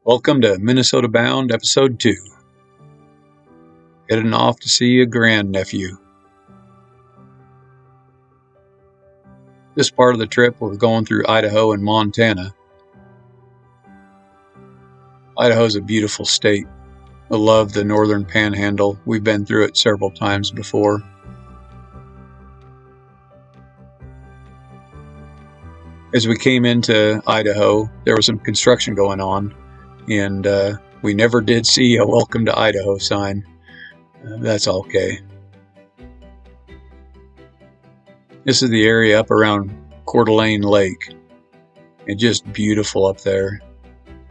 Welcome to Minnesota Bound, Episode 2. Heading off to see a grandnephew. This part of the trip, we're going through Idaho and Montana. Idaho's a beautiful state. I love the northern panhandle. We've been through it several times before. As we came into Idaho, there was some construction going on, and we never did see a Welcome to Idaho sign. That's okay. This is the area up around Coeur d'Alene Lake. It's just beautiful up there.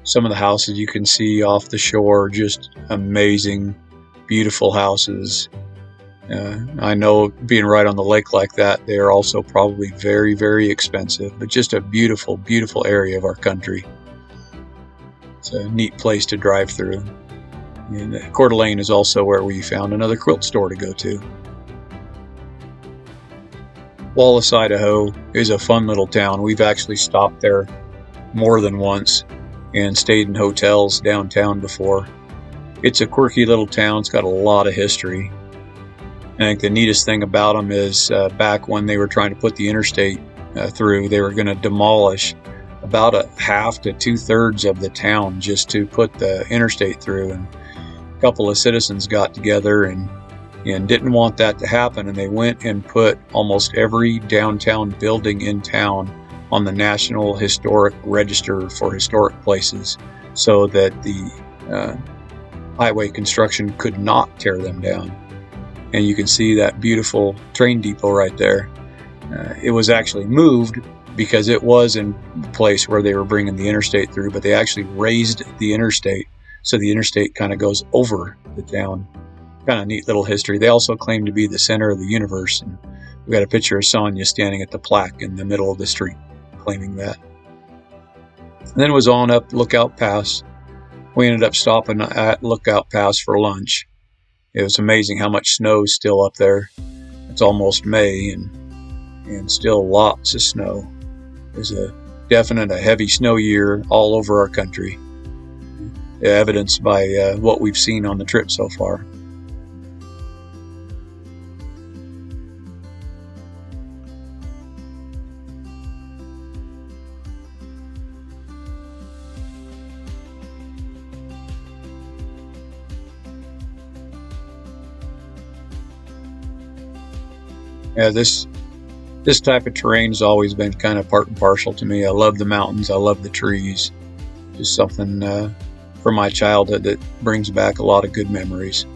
Some of the houses you can see off the shore, just amazing, beautiful houses. I know being right on the lake like that, they are also probably very, very expensive, but just a beautiful, beautiful area of our country. It's a neat place to drive through. And Coeur d'Alene is also where we found another quilt store to go to. Wallace, Idaho is a fun little town. We've actually stopped there more than once and stayed in hotels downtown before. It's a quirky little town. It's got a lot of history. I think the neatest thing about them is back when they were trying to put the interstate through, they were going to demolish about a half to 2/3 of the town just to put the interstate through. And a couple of citizens got together and didn't want that to happen, and they went and put almost every downtown building in town on the National Historic Register for Historic Places so that the highway construction could not tear them down. And you can see that beautiful train depot right there. It was actually moved because it was in the place where they were bringing the interstate through, but they actually raised the interstate, so the interstate kind of goes over the town. Kind of neat little history. They also claim to be the center of the universe, and we've got a picture of Sonia standing at the plaque in the middle of the street claiming that. And then it was on up Lookout Pass. We ended up stopping at Lookout Pass for lunch. It was amazing how much snow is still up there. It's almost May and still lots of snow. There's a heavy snow year all over our country, evidenced by what we've seen on the trip so far. Yeah, this type of terrain has always been kind of part and parcel to me. I love the mountains. I love the trees. Just something from my childhood that brings back a lot of good memories.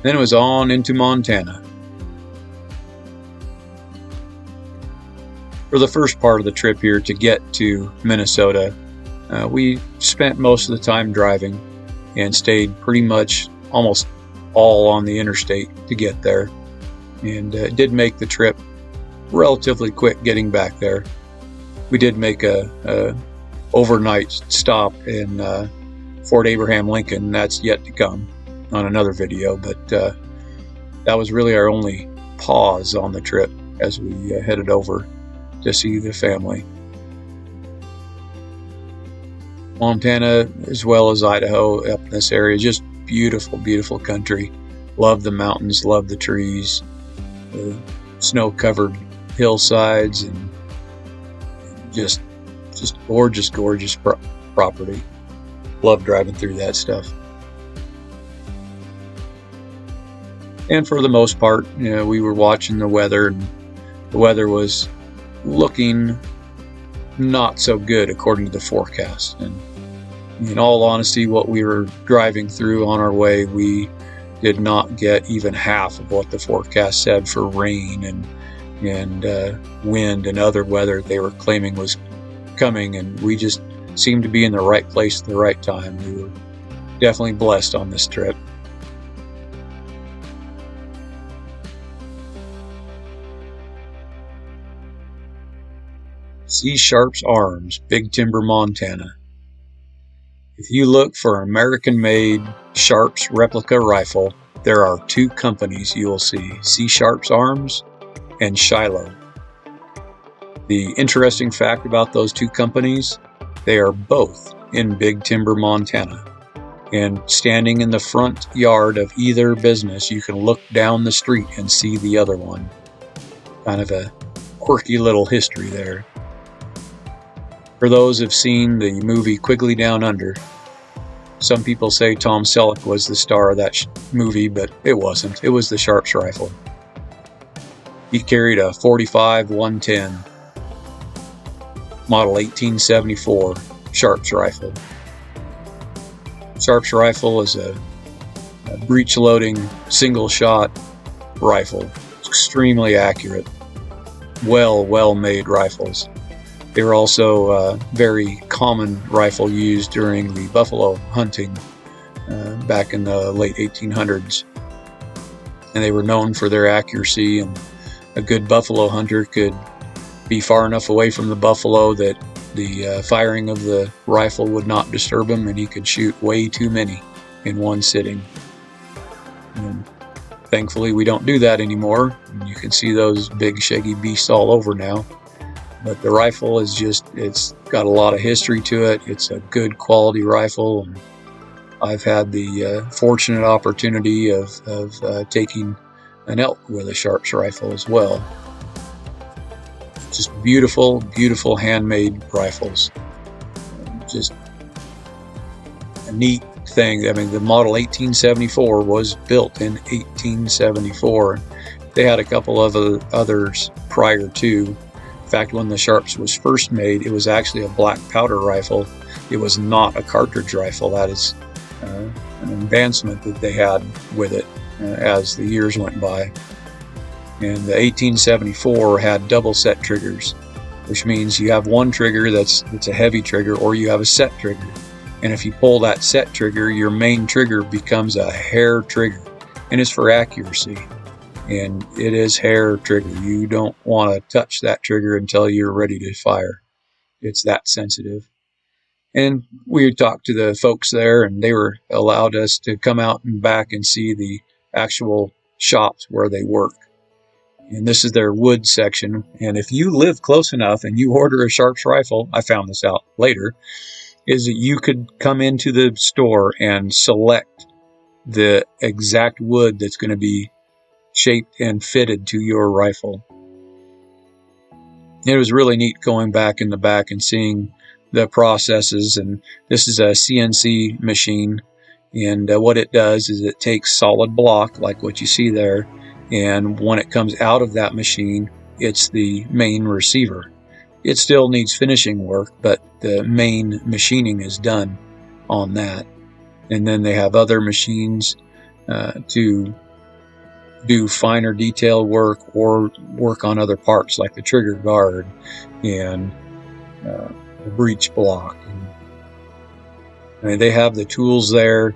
Then it was on into Montana. For the first part of the trip here to get to Minnesota, we spent most of the time driving and stayed pretty much almost all on the interstate to get there, and it did make the trip relatively quick getting back there. We did make a overnight stop in Fort Abraham Lincoln. That's yet to come on another video, but that was really our only pause on the trip as we headed over to see the family. Montana, as well as Idaho, up in this area, just beautiful, beautiful country. Love the mountains, love the trees, the snow-covered hillsides, and just gorgeous, gorgeous property. Love driving through that stuff. And for the most part, we were watching the weather, and the weather was looking not so good according to the forecast. And in all honesty, what we were driving through on our way, we did not get even half of what the forecast said for rain and wind and other weather they were claiming was coming, and we just seemed to be in the right place at the right time. We were definitely blessed on this trip. C Sharp's Arms, Big Timber, Montana. If you look for an American-made Sharp's replica rifle, there are two companies you will see, C Sharp's Arms and Shiloh. The interesting fact about those two companies, they are both in Big Timber, Montana. And standing in the front yard of either business, you can look down the street and see the other one. Kind of a quirky little history there. For those who've seen the movie Quigley Down Under, some people say Tom Selleck was the star of that movie, but it wasn't. It was the Sharps rifle. He carried a 45 110 model 1874 Sharps rifle. Sharps rifle is a breech-loading, single-shot rifle. It's extremely accurate. Well-made rifles. They were also a very common rifle used during the buffalo hunting back in the late 1800s. And they were known for their accuracy, and a good buffalo hunter could be far enough away from the buffalo that the firing of the rifle would not disturb him, and he could shoot way too many in one sitting. And thankfully, we don't do that anymore. You can see those big shaggy beasts all over now. But the rifle is it's got a lot of history to it. It's a good quality rifle, and I've had the fortunate opportunity of taking an elk with a Sharps rifle as well. Just beautiful handmade rifles. Just a neat thing. I mean, the model 1874 was built in 1874. They had a couple of others prior to. In fact, when the Sharps was first made, it was actually a black powder rifle. It was not a cartridge rifle. That is an advancement that they had with it as the years went by. And the 1874 had double set triggers, which means you have one trigger that's a heavy trigger, or you have a set trigger. And if you pull that set trigger, your main trigger becomes a hair trigger, and it's for accuracy. And it is hair trigger. You don't want to touch that trigger until you're ready to fire. It's that sensitive. And we talked to the folks there, and they were allowed us to come out and back and see the actual shops where they work. And this is their wood section. And if you live close enough and you order a Sharps rifle, I found this out later, is that you could come into the store and select the exact wood that's going to be shaped and fitted to your rifle. It was really neat going back in the back and seeing the processes. And this is a CNC machine. And what it does is it takes solid block, like what you see there, and when it comes out of that machine, it's the main receiver. It still needs finishing work, but the main machining is done on that. And then they have other machines to do finer detail work or work on other parts like the trigger guard and the breech block. I mean, they have the tools there.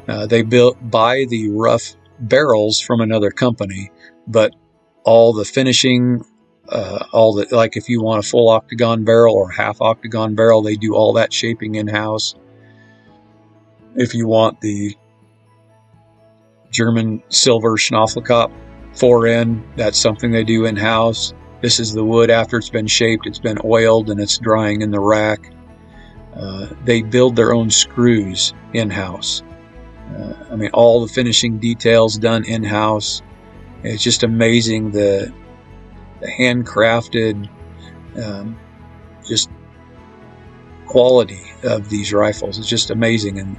They buy the rough barrels from another company, but all the finishing, like if you want a full octagon barrel or half octagon barrel, they do all that shaping in-house. If you want the German silver Schnauffelkopf fore-end, that's something they do in-house. This is the wood after it's been shaped, it's been oiled, and it's drying in the rack. They build their own screws in-house. I mean, all the finishing details done in-house. It's just amazing the handcrafted just quality of these rifles. It's just amazing. And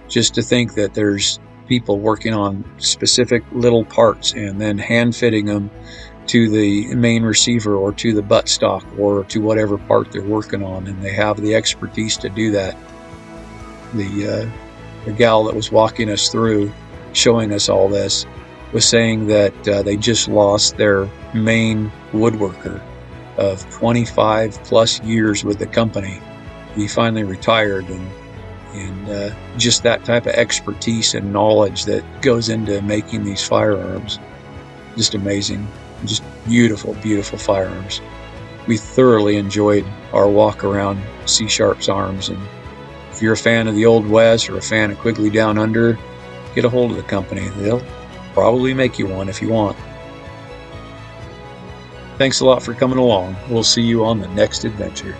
just to think that there's people working on specific little parts and then hand fitting them to the main receiver or to the buttstock or to whatever part they're working on, and they have the expertise to do that. The gal that was walking us through, showing us all this, was saying that they just lost their main woodworker of 25 plus years with the company. He finally retired, and just that type of expertise and knowledge that goes into making these firearms, just amazing. Just beautiful firearms. We thoroughly enjoyed our walk around C Sharps Arms, and if you're a fan of the Old West or a fan of Quigley Down Under, get a hold of the company. They'll probably make you one if you want. Thanks a lot for coming along. We'll see you on the next adventure.